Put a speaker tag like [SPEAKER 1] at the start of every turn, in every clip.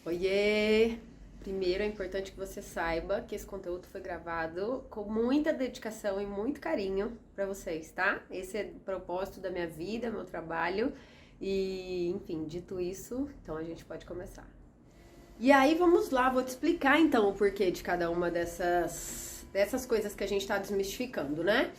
[SPEAKER 1] Oiê! Primeiro é importante que você saiba que esse conteúdo foi gravado com muita dedicação e muito carinho para vocês, tá? Esse é o propósito da minha vida, meu trabalho e, enfim, dito isso, então a gente pode começar. E aí vamos lá, vou te explicar então o porquê de cada uma dessas coisas que a gente está desmistificando, né?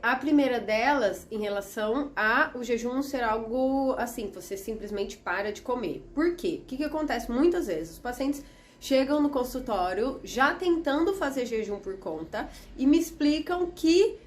[SPEAKER 1] A primeira delas, em relação a o jejum ser algo assim, que você simplesmente para de comer. Por quê? O que acontece muitas vezes? Os pacientes chegam no consultório já tentando fazer jejum por conta e me explicam que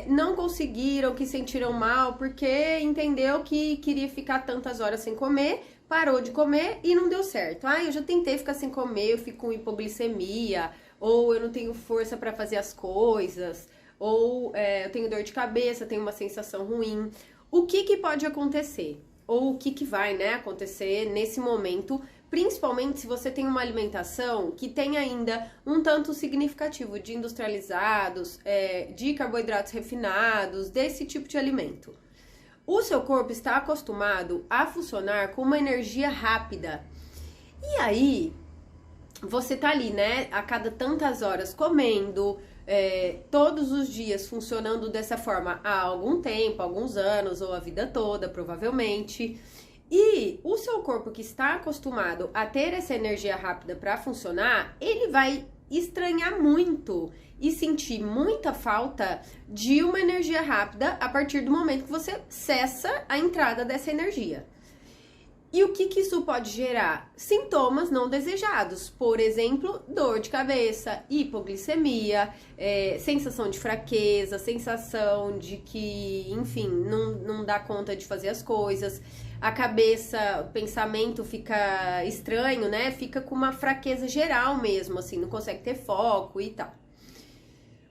[SPEAKER 1] não conseguiram, que sentiram mal, porque entendeu que queria ficar tantas horas sem comer, parou de comer e não deu certo. Eu já tentei ficar sem comer, eu fico com hipoglicemia, ou eu não tenho força para fazer as coisas, ou eu tenho dor de cabeça, tenho uma sensação ruim. O que pode acontecer? Ou o que vai, né, acontecer nesse momento, principalmente se você tem uma alimentação que tem ainda um tanto significativo de industrializados, de carboidratos refinados, desse tipo de alimento. O seu corpo está acostumado a funcionar com uma energia rápida. E aí, você tá ali, né, a cada tantas horas comendo, todos os dias funcionando dessa forma há algum tempo, alguns anos ou a vida toda, provavelmente. E o seu corpo que está acostumado a ter essa energia rápida para funcionar, ele vai estranhar muito e sentir muita falta de uma energia rápida a partir do momento que você cessa a entrada dessa energia. E o que isso pode gerar? Sintomas não desejados, por exemplo, dor de cabeça, hipoglicemia, sensação de fraqueza, sensação de que, enfim, não dá conta de fazer as coisas, a cabeça, o pensamento fica estranho, né? Fica com uma fraqueza geral mesmo, assim, não consegue ter foco e tal.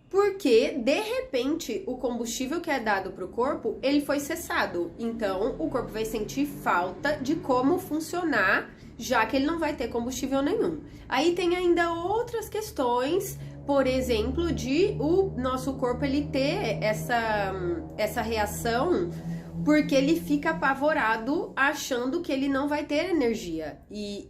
[SPEAKER 1] Porque, de repente, o combustível que é dado para o corpo, ele foi cessado. Então, o corpo vai sentir falta de como funcionar, já que ele não vai ter combustível nenhum. Aí tem ainda outras questões, por exemplo, de o nosso corpo ele ter essa reação porque ele fica apavorado achando que ele não vai ter energia. E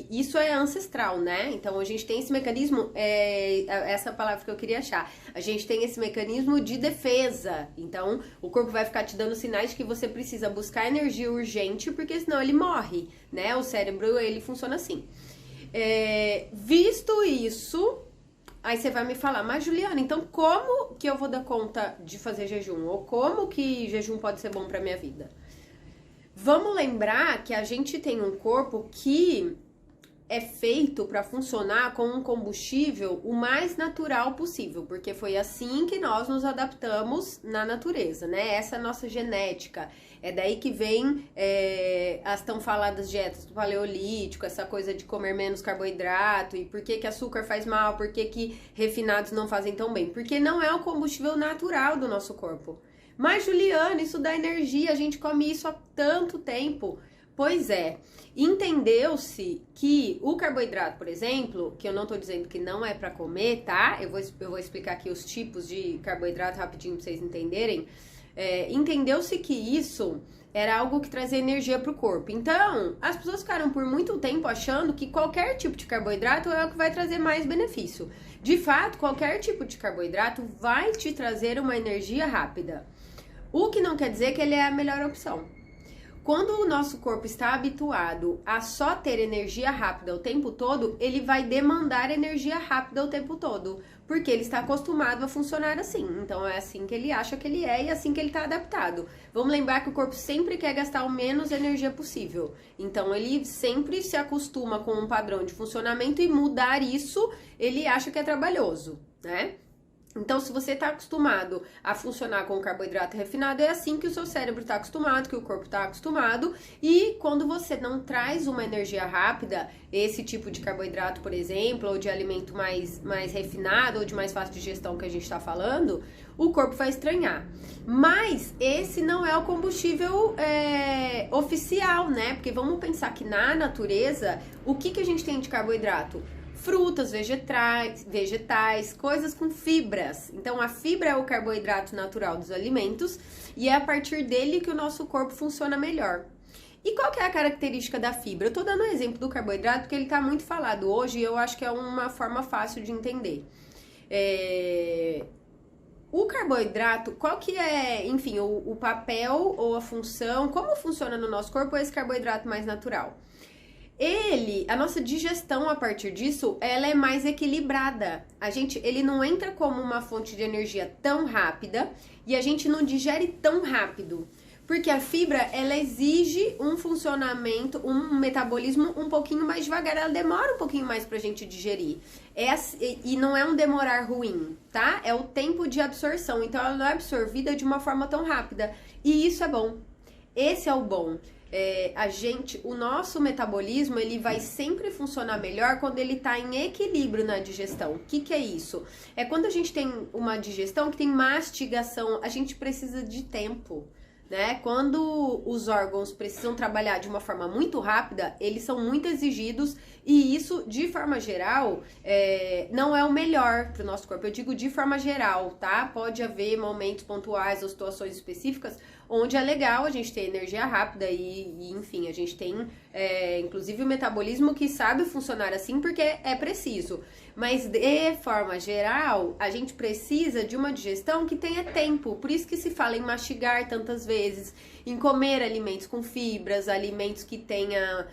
[SPEAKER 1] isso é ancestral, né? Então a gente tem esse mecanismo, essa palavra que eu queria achar. A gente tem esse mecanismo de defesa. Então o corpo vai ficar te dando sinais de que você precisa buscar energia urgente, porque senão ele morre, né? O cérebro, ele funciona assim. Visto isso, aí você vai me falar, mas Juliana, então como que eu vou dar conta de fazer jejum? Ou como que jejum pode ser bom pra minha vida? Vamos lembrar que a gente tem um corpo que é feito para funcionar com um combustível o mais natural possível, porque foi assim que nós nos adaptamos na natureza, né? Essa é a nossa genética. É daí que vem as tão faladas dietas do paleolítico, essa coisa de comer menos carboidrato, e por que açúcar faz mal, por que refinados não fazem tão bem? Porque não é o combustível natural do nosso corpo. Mas, Juliana, isso dá energia, a gente come isso há tanto tempo. Pois é, entendeu-se que o carboidrato, por exemplo, que eu não tô dizendo que não é pra comer, tá? Eu vou explicar aqui os tipos de carboidrato rapidinho pra vocês entenderem. Entendeu-se que isso era algo que trazia energia pro corpo. Então, as pessoas ficaram por muito tempo achando que qualquer tipo de carboidrato é o que vai trazer mais benefício. De fato, qualquer tipo de carboidrato vai te trazer uma energia rápida. O que não quer dizer que ele é a melhor opção. Quando o nosso corpo está habituado a só ter energia rápida o tempo todo, ele vai demandar energia rápida o tempo todo, porque ele está acostumado a funcionar assim. Então é assim que ele acha que ele é e é assim que ele está adaptado. Vamos lembrar que o corpo sempre quer gastar o menos energia possível. Então ele sempre se acostuma com um padrão de funcionamento e mudar isso, ele acha que é trabalhoso, né? Então, se você está acostumado a funcionar com carboidrato refinado, é assim que o seu cérebro está acostumado, que o corpo está acostumado. E quando você não traz uma energia rápida, esse tipo de carboidrato, por exemplo, ou de alimento mais refinado, ou de mais fácil digestão que a gente está falando, o corpo vai estranhar. Mas esse não é o combustível oficial, né? Porque vamos pensar que na natureza, o que a gente tem de carboidrato? Frutas, vegetais, coisas com fibras. Então, a fibra é o carboidrato natural dos alimentos e é a partir dele que o nosso corpo funciona melhor. E qual que é a característica da fibra? Eu tô dando um exemplo do carboidrato porque ele tá muito falado hoje e eu acho que é uma forma fácil de entender. O carboidrato, qual que é, enfim, o papel ou a função, como funciona no nosso corpo esse carboidrato mais natural? A nossa digestão a partir disso, ela é mais equilibrada. Ele não entra como uma fonte de energia tão rápida e a gente não digere tão rápido. Porque a fibra, ela exige um funcionamento, um metabolismo um pouquinho mais devagar, ela demora um pouquinho mais pra gente digerir. E não é um demorar ruim, tá? É o tempo de absorção, então ela não é absorvida de uma forma tão rápida. E isso é bom. Esse é o bom. O nosso metabolismo, ele vai sempre funcionar melhor quando ele tá em equilíbrio na digestão. O que é isso? É quando a gente tem uma digestão que tem mastigação, a gente precisa de tempo. Né? Quando os órgãos precisam trabalhar de uma forma muito rápida, eles são muito exigidos e isso, de forma geral, não é o melhor para o nosso corpo. Eu digo de forma geral, tá? Pode haver momentos pontuais ou situações específicas onde é legal a gente ter energia rápida e enfim, a gente tem, inclusive, o metabolismo que sabe funcionar assim porque é preciso. Mas, de forma geral, a gente precisa de uma digestão que tenha tempo. Por isso que se fala em mastigar tantas vezes, em comer alimentos com fibras, alimentos que tenha,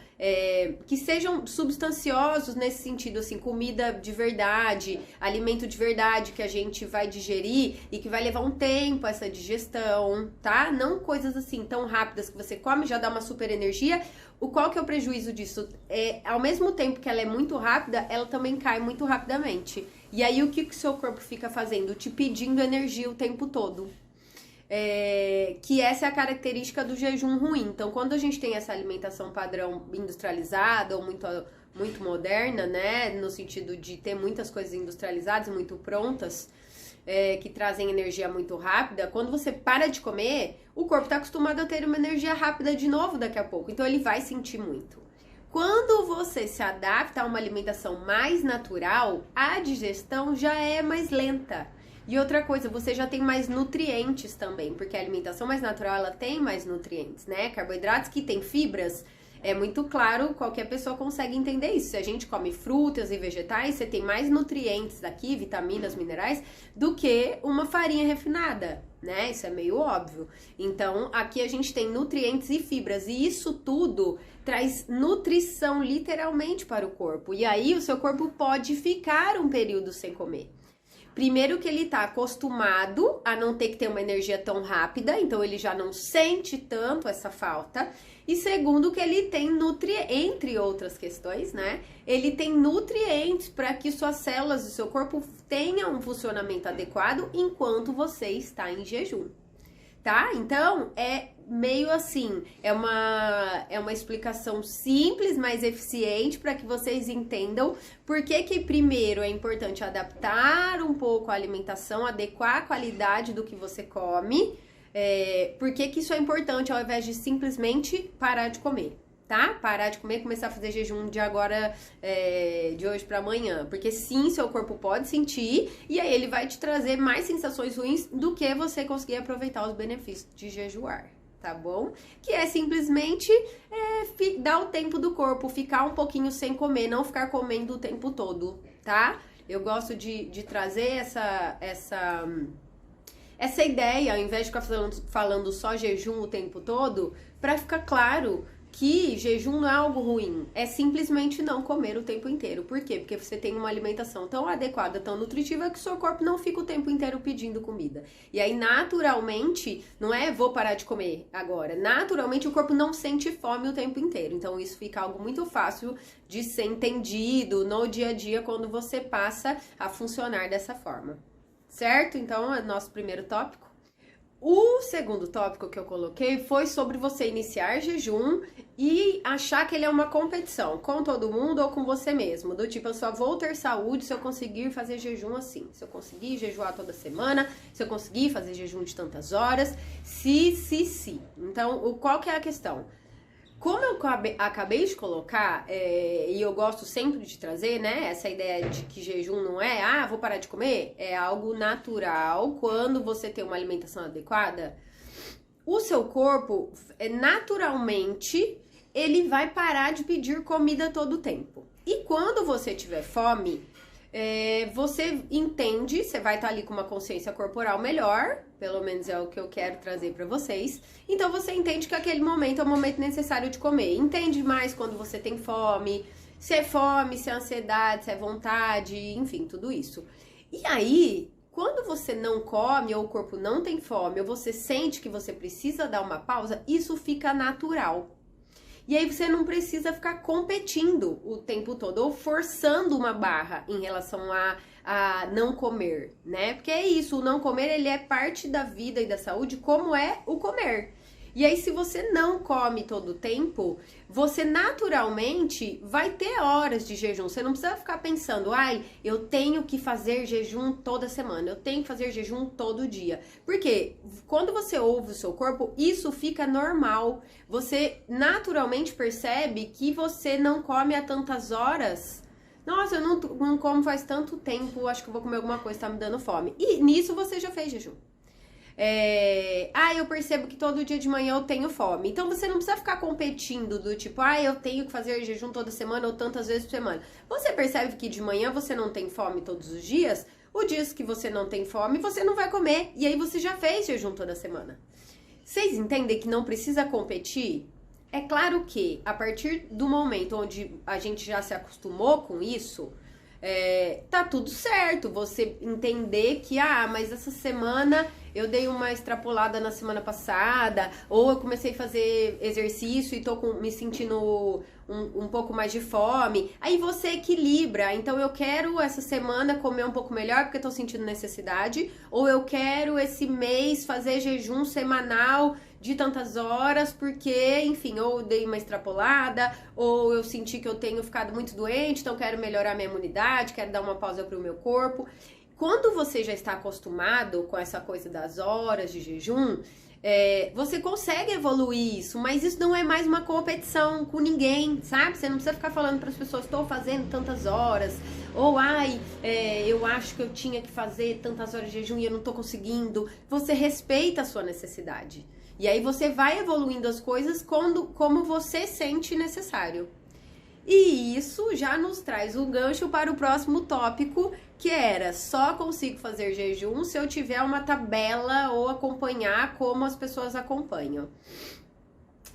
[SPEAKER 1] que sejam substanciosos nesse sentido, assim, comida de verdade, alimento de verdade que a gente vai digerir e que vai levar um tempo essa digestão, tá? Não coisas assim tão rápidas que você come e já dá uma super energia. Qual que é o prejuízo disso? Ao mesmo tempo que ela é muito rápida, ela também cai muito rapidamente. E aí o que o seu corpo fica fazendo? Te pedindo energia o tempo todo. Que essa é a característica do jejum ruim. Então, quando a gente tem essa alimentação padrão industrializada ou muito moderna, né? No sentido de ter muitas coisas industrializadas, muito prontas, que trazem energia muito rápida, quando você para de comer, o corpo está acostumado a ter uma energia rápida de novo daqui a pouco, então ele vai sentir muito. Quando você se adapta a uma alimentação mais natural, a digestão já é mais lenta. E outra coisa, você já tem mais nutrientes também, porque a alimentação mais natural, ela tem mais nutrientes, né? Carboidratos que tem fibras, é muito claro, qualquer pessoa consegue entender isso. Se a gente come frutas e vegetais, você tem mais nutrientes daqui, vitaminas, minerais, do que uma farinha refinada, né? Isso é meio óbvio. Então, aqui a gente tem nutrientes e fibras, e isso tudo traz nutrição literalmente para o corpo. E aí o seu corpo pode ficar um período sem comer. Primeiro que ele tá acostumado a não ter que ter uma energia tão rápida, então ele já não sente tanto essa falta. E segundo que ele tem entre outras questões, né? Ele tem nutrientes para que suas células do seu corpo tenham um funcionamento adequado enquanto você está em jejum. Tá? Então, é meio assim, é uma explicação simples, mas eficiente para que vocês entendam por que primeiro é importante adaptar um pouco a alimentação, adequar a qualidade do que você come, por que isso é importante ao invés de simplesmente parar de comer. Tá? Parar de comer e começar a fazer jejum de agora, de hoje para amanhã. Porque sim, seu corpo pode sentir e aí ele vai te trazer mais sensações ruins do que você conseguir aproveitar os benefícios de jejuar, tá bom? Que é simplesmente dar o tempo do corpo, ficar um pouquinho sem comer, não ficar comendo o tempo todo, tá? Eu gosto de trazer essa ideia, ao invés de ficar falando só jejum o tempo todo, para ficar claro que jejum não é algo ruim, é simplesmente não comer o tempo inteiro. Por quê? Porque você tem uma alimentação tão adequada, tão nutritiva, que o seu corpo não fica o tempo inteiro pedindo comida. E aí, naturalmente, não é vou parar de comer agora. Naturalmente, o corpo não sente fome o tempo inteiro. Então, isso fica algo muito fácil de ser entendido no dia a dia quando você passa a funcionar dessa forma. Certo? Então, é nosso primeiro tópico. O segundo tópico que eu coloquei foi sobre você iniciar jejum e achar que ele é uma competição com todo mundo ou com você mesmo. Do tipo, eu só vou ter saúde se eu conseguir fazer jejum assim. Se eu conseguir jejuar toda semana, se eu conseguir fazer jejum de tantas horas. Se. Então, qual que é a questão? Como eu acabei de colocar, e eu gosto sempre de trazer, né, essa ideia de que jejum não é, vou parar de comer, é algo natural. Quando você tem uma alimentação adequada, o seu corpo naturalmente ele vai parar de pedir comida todo o tempo. E quando você tiver fome, você entende, você vai estar ali com uma consciência corporal melhor, pelo menos é o que eu quero trazer para vocês. Então você entende que aquele momento é o momento necessário de comer. Entende mais quando você tem fome, se é ansiedade, se é vontade, enfim, tudo isso. E aí, quando você não come, ou o corpo não tem fome, ou você sente que você precisa dar uma pausa, isso fica natural. E aí você não precisa ficar competindo o tempo todo ou forçando uma barra em relação a não comer, né? Porque é isso, o não comer, ele é parte da vida e da saúde, como é o comer. E aí, se você não come todo o tempo, você naturalmente vai ter horas de jejum. Você não precisa ficar pensando, ai, eu tenho que fazer jejum toda semana, eu tenho que fazer jejum todo dia. Porque quando você ouve o seu corpo, isso fica normal. Você naturalmente percebe que você não come há tantas horas. Nossa, eu não como faz tanto tempo, acho que eu vou comer alguma coisa, tá me dando fome. E nisso você já fez jejum. Eu percebo que todo dia de manhã eu tenho fome. Então você não precisa ficar competindo do tipo, eu tenho que fazer jejum toda semana ou tantas vezes por semana. Você percebe que de manhã você não tem fome todos os dias, os dias que você não tem fome, você não vai comer. E aí você já fez jejum toda semana. Vocês entendem que não precisa competir? É claro que a partir do momento onde a gente já se acostumou com isso, tá tudo certo. Você entender que, mas essa semana eu dei uma extrapolada na semana passada, ou eu comecei a fazer exercício e tô me sentindo um pouco mais de fome. Aí você equilibra. Então eu quero essa semana comer um pouco melhor porque tô sentindo necessidade, ou eu quero esse mês fazer jejum semanal de tantas horas porque, enfim, ou eu dei uma extrapolada, ou eu senti que eu tenho ficado muito doente, então quero melhorar minha imunidade, quero dar uma pausa pro meu corpo. Quando você já está acostumado com essa coisa das horas de jejum, você consegue evoluir isso, mas isso não é mais uma competição com ninguém, sabe? Você não precisa ficar falando para as pessoas, estou fazendo tantas horas, ou eu acho que eu tinha que fazer tantas horas de jejum e eu não estou conseguindo. Você respeita a sua necessidade. E aí você vai evoluindo as coisas como você sente necessário. E isso já nos traz um gancho para o próximo tópico, que era só consigo fazer jejum se eu tiver uma tabela ou acompanhar como as pessoas acompanham.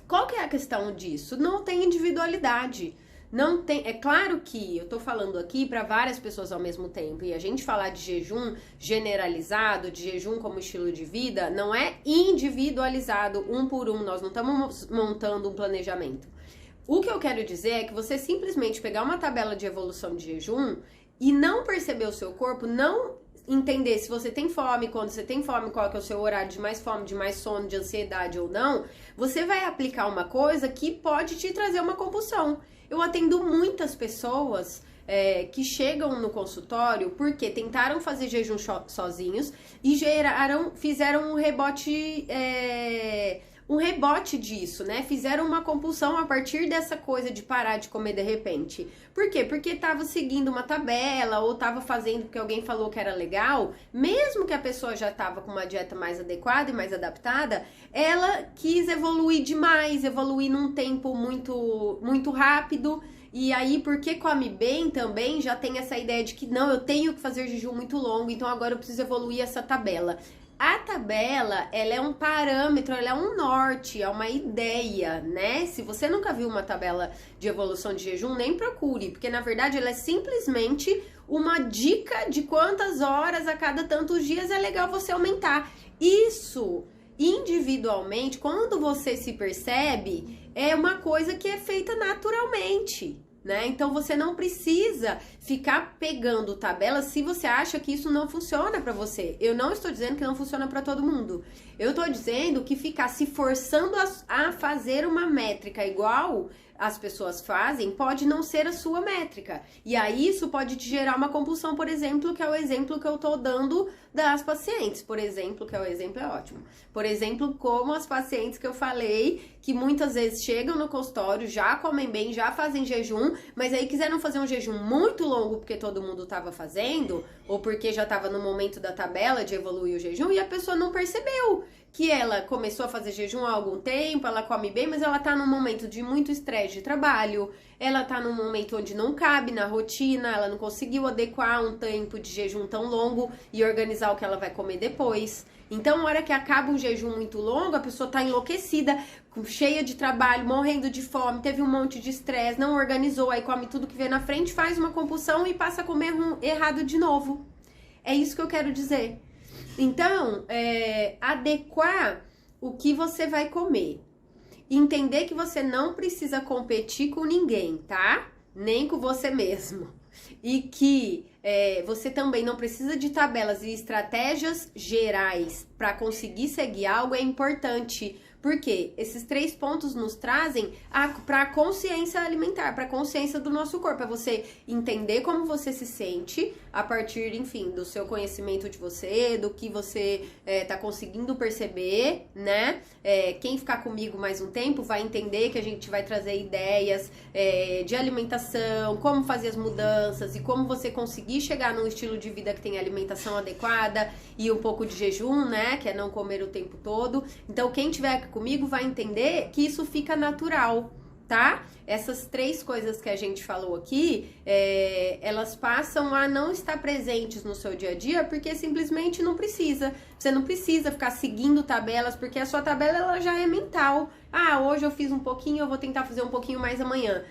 [SPEAKER 1] Qual que é a questão disso? Não tem individualidade. Não tem, é claro que eu tô falando aqui para várias pessoas ao mesmo tempo, e a gente falar de jejum generalizado, de jejum como estilo de vida, não é individualizado um por um, nós não estamos montando um planejamento. O que eu quero dizer é que você simplesmente pegar uma tabela de evolução de jejum e não perceber o seu corpo, não entender se você tem fome, quando você tem fome, qual que é o seu horário de mais fome, de mais sono, de ansiedade ou não, você vai aplicar uma coisa que pode te trazer uma compulsão. Eu atendo muitas pessoas que chegam no consultório porque tentaram fazer jejum sozinhos e fizeram um rebote disso, né? Fizeram uma compulsão a partir dessa coisa de parar de comer de repente. Por quê? Porque tava seguindo uma tabela ou tava fazendo porque alguém falou que era legal, mesmo que a pessoa já tava com uma dieta mais adequada e mais adaptada, ela quis evoluir demais, evoluir num tempo muito, muito rápido. E aí, porque come bem também, já tem essa ideia de que não, eu tenho que fazer jejum muito longo, então agora eu preciso evoluir essa tabela. A tabela, ela é um parâmetro, ela é um norte, é uma ideia, né? Se você nunca viu uma tabela de evolução de jejum, nem procure, porque na verdade ela é simplesmente uma dica de quantas horas a cada tantos dias é legal você aumentar. Isso, individualmente, quando você se percebe, é uma coisa que é feita naturalmente, né? Então você não precisa ficar pegando tabela se você acha que isso não funciona pra você. Eu não estou dizendo que não funciona pra todo mundo. Eu tô dizendo que ficar se forçando a fazer uma métrica igual as pessoas fazem pode não ser a sua métrica. E aí isso pode te gerar uma compulsão, por exemplo, que é o exemplo que eu tô dando das pacientes. Por exemplo, que é o exemplo é ótimo. Por exemplo, como as pacientes que eu falei, que muitas vezes chegam no consultório, já comem bem, já fazem jejum, mas aí quiseram fazer um jejum muito longo porque todo mundo tava fazendo, ou porque já tava no momento da tabela de evoluir o jejum, e a pessoa não percebeu que ela começou a fazer jejum há algum tempo, ela come bem, mas ela tá num momento de muito estresse de trabalho, ela tá num momento onde não cabe na rotina, ela não conseguiu adequar um tempo de jejum tão longo e organizar o que ela vai comer depois. Então, na hora que acaba um jejum muito longo, a pessoa tá enlouquecida, cheia de trabalho, morrendo de fome, teve um monte de estresse, não organizou, aí come tudo que vê na frente, faz uma compulsão e passa a comer errado de novo. É isso que eu quero dizer. Então, adequar o que você vai comer. Entender que você não precisa competir com ninguém, tá? Nem com você mesmo. E que você também não precisa de tabelas e estratégias gerais para conseguir seguir algo é importante. Porque esses 3 pontos nos trazem para a consciência alimentar, para a consciência do nosso corpo. É você entender como você se sente a partir, enfim, do seu conhecimento de você, do que você tá conseguindo perceber, né? Quem ficar comigo mais um tempo vai entender que a gente vai trazer ideias de alimentação, como fazer as mudanças e como você conseguir chegar num estilo de vida que tem alimentação adequada e um pouco de jejum, né? Que é não comer o tempo todo. Então, quem tiver comigo vai entender que isso fica natural, tá? Essas 3 coisas que a gente falou aqui, elas passam a não estar presentes no seu dia a dia porque simplesmente não precisa. Você não precisa ficar seguindo tabelas porque a sua tabela ela já é mental. Ah, hoje eu fiz um pouquinho, eu vou tentar fazer um pouquinho mais amanhã.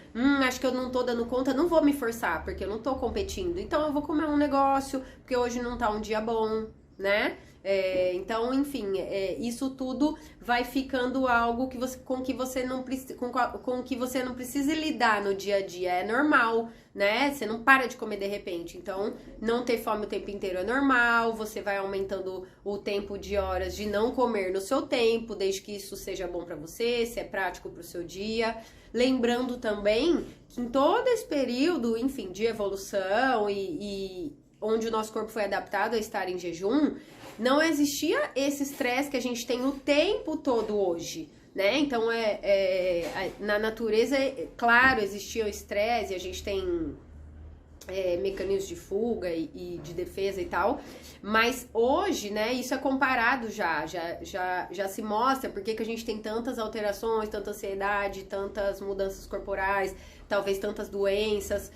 [SPEAKER 1] Acho que eu não tô dando conta, não vou me forçar porque eu não tô competindo. Então eu vou comer um negócio porque hoje não tá um dia bom, né? Então, enfim, isso tudo vai ficando algo que com que você não precisa lidar no dia a dia. É normal, né? Você não para de comer de repente. Então, não ter fome o tempo inteiro é normal. Você vai aumentando o tempo de horas de não comer no seu tempo, desde que isso seja bom pra você, se é prático pro seu dia. Lembrando também que em todo esse período, enfim, de evolução e onde o nosso corpo foi adaptado a estar em jejum, não existia esse estresse que a gente tem o tempo todo hoje, né? Então, na natureza, claro, existia o estresse, a gente tem mecanismos de fuga e de defesa e tal, mas hoje, né, isso é comparado já se mostra porque que a gente tem tantas alterações, tanta ansiedade, tantas mudanças corporais, talvez tantas doenças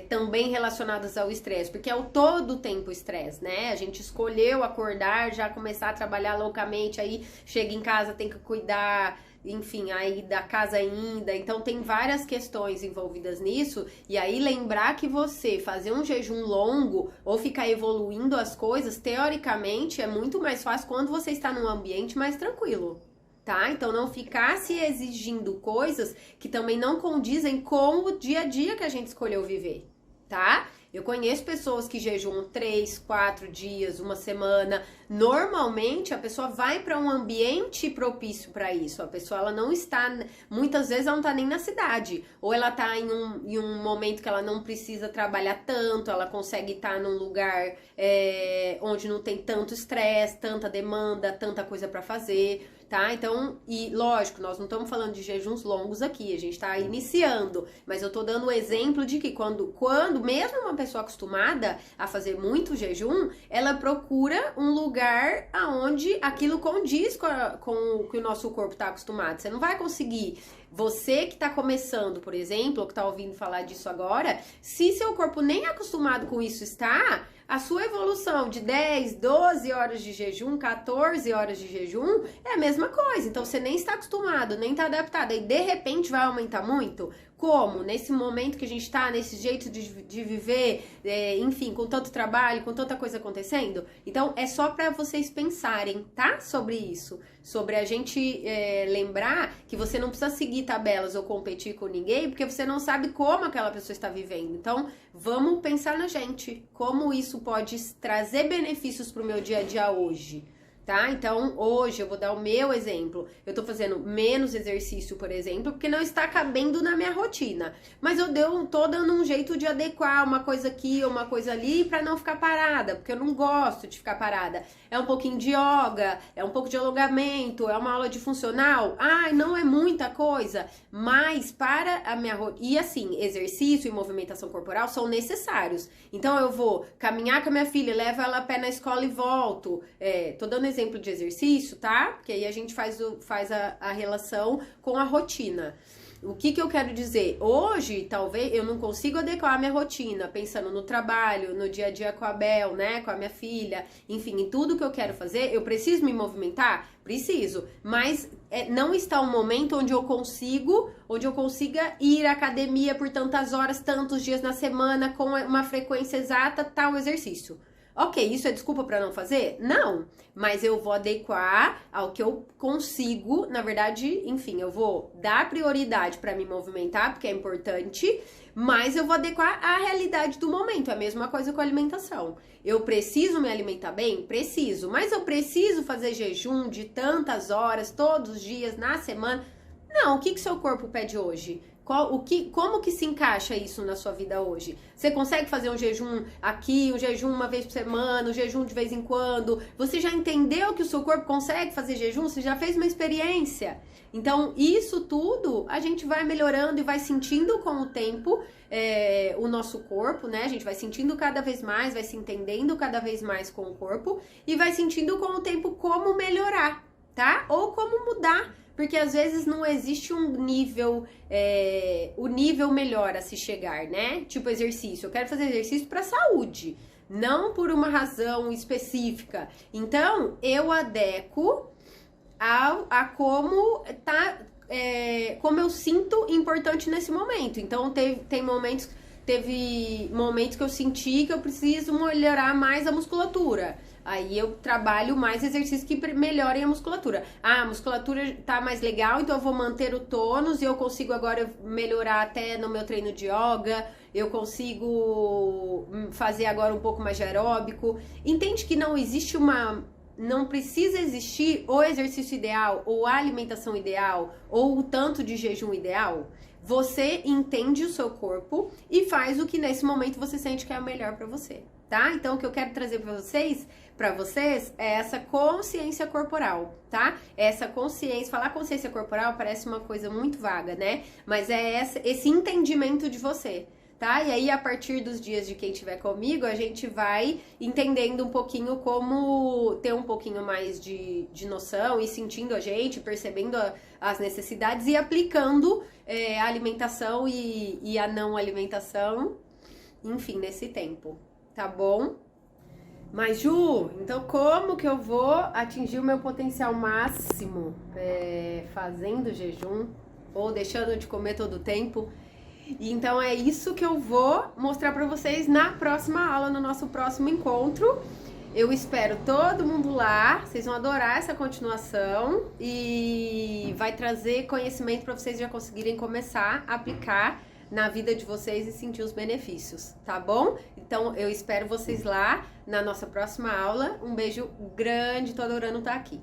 [SPEAKER 1] também relacionadas ao estresse, porque é o todo o tempo estresse, né? A gente escolheu acordar, já começar a trabalhar loucamente, aí chega em casa, tem que cuidar, enfim, aí da casa ainda, então tem várias questões envolvidas nisso, e aí lembrar que você fazer um jejum longo ou ficar evoluindo as coisas, teoricamente é muito mais fácil quando você está num ambiente mais tranquilo. Tá? Então, não ficar se exigindo coisas que também não condizem com o dia a dia que a gente escolheu viver, tá? Eu conheço pessoas que jejuam 3, 4 dias, uma semana. Normalmente, a pessoa vai para um ambiente propício para isso. A pessoa, ela não está, muitas vezes, ela não está nem na cidade. Ou ela está em um momento que ela não precisa trabalhar tanto, ela consegue estar num lugar onde não tem tanto estresse, tanta demanda, tanta coisa para fazer. Tá? Então, e lógico, nós não estamos falando de jejuns longos aqui, a gente está iniciando, mas eu tô dando o exemplo de que quando mesmo uma pessoa acostumada a fazer muito jejum, ela procura um lugar aonde aquilo condiz com o que o nosso corpo está acostumado. Você não vai conseguir. Você que tá começando, por exemplo, ou que tá ouvindo falar disso agora, se seu corpo nem acostumado com isso está, a sua evolução de 10, 12 horas de jejum, 14 horas de jejum, é a mesma coisa. Então, você nem está acostumado, nem está adaptado. E, de repente, vai aumentar muito? Como? Nesse momento que a gente tá, nesse jeito de viver, enfim, com tanto trabalho, com tanta coisa acontecendo? Então, é só para vocês pensarem, tá? Sobre isso. Sobre a gente lembrar que você não precisa seguir tabelas ou competir com ninguém, porque você não sabe como aquela pessoa está vivendo. Então, vamos pensar na gente. Como isso pode trazer benefícios pro meu dia a dia hoje. Tá? Então, hoje eu vou dar o meu exemplo. Eu tô fazendo menos exercício, por exemplo, porque não está cabendo na minha rotina. Mas eu tô dando um jeito de adequar uma coisa aqui, uma coisa ali, pra não ficar parada, porque eu não gosto de ficar parada. É um pouquinho de yoga, é um pouco de alongamento, é uma aula de funcional. Ai, não é muita coisa, mas para a minha rotina. E assim, exercício e movimentação corporal são necessários. Então, eu vou caminhar com a minha filha, levo ela a pé na escola e volto. Tô dando exemplo exemplo de exercício, tá? Porque aí a gente faz a relação com a rotina. O que eu quero dizer? Hoje, talvez, eu não consigo adequar a minha rotina, pensando no trabalho, no dia a dia com a Bel, né, com a minha filha, enfim, em tudo que eu quero fazer. Eu preciso me movimentar? Preciso, mas não está um momento onde eu consiga ir à academia por tantas horas, tantos dias na semana, com uma frequência exata, tal exercício. Ok, isso é desculpa para não fazer? Não, mas eu vou adequar ao que eu consigo, na verdade, enfim, eu vou dar prioridade para me movimentar, porque é importante, mas eu vou adequar à realidade do momento, é a mesma coisa com a alimentação. Eu preciso me alimentar bem? Preciso, mas eu preciso fazer jejum de tantas horas, todos os dias, na semana? Não, o que seu corpo pede hoje? Como que se encaixa isso na sua vida hoje? Você consegue fazer um jejum aqui, um jejum uma vez por semana, um jejum de vez em quando? Você já entendeu que o seu corpo consegue fazer jejum? Você já fez uma experiência? Então, isso tudo a gente vai melhorando e vai sentindo com o tempo o nosso corpo, né? A gente vai sentindo cada vez mais, vai se entendendo cada vez mais com o corpo e vai sentindo com o tempo como melhorar, tá? Ou como mudar. Porque às vezes não existe um nível, o nível melhor a se chegar, né? Tipo exercício. Eu quero fazer exercício para saúde, não por uma razão específica. Então, eu adequo a como tá, como eu sinto importante nesse momento. Então, teve momentos que eu senti que eu preciso melhorar mais a musculatura. Aí eu trabalho mais exercícios que melhorem a musculatura. Ah, a musculatura tá mais legal, então eu vou manter o tônus e eu consigo agora melhorar até no meu treino de yoga. Eu consigo fazer agora um pouco mais de aeróbico. Entende que não precisa existir o exercício ideal, ou a alimentação ideal, ou o tanto de jejum ideal. Você entende o seu corpo e faz o que nesse momento você sente que é o melhor para você, tá? Então, o que eu quero trazer para vocês é essa consciência corporal, tá? Essa consciência, falar consciência corporal parece uma coisa muito vaga, né? Mas é esse entendimento de você, tá? E aí, a partir dos dias de quem estiver comigo, a gente vai entendendo um pouquinho como ter um pouquinho mais de noção e sentindo a gente, percebendo as necessidades e aplicando a alimentação e a não alimentação, enfim, nesse tempo, tá bom? Mas, Ju, então como que eu vou atingir o meu potencial máximo fazendo jejum ou deixando de comer todo o tempo? E então é isso que eu vou mostrar para vocês na próxima aula, no nosso próximo encontro. Eu espero todo mundo lá, vocês vão adorar essa continuação e vai trazer conhecimento para vocês já conseguirem começar a aplicar na vida de vocês e sentir os benefícios, tá bom? Então eu espero vocês lá na nossa próxima aula. Um beijo grande, tô adorando estar aqui.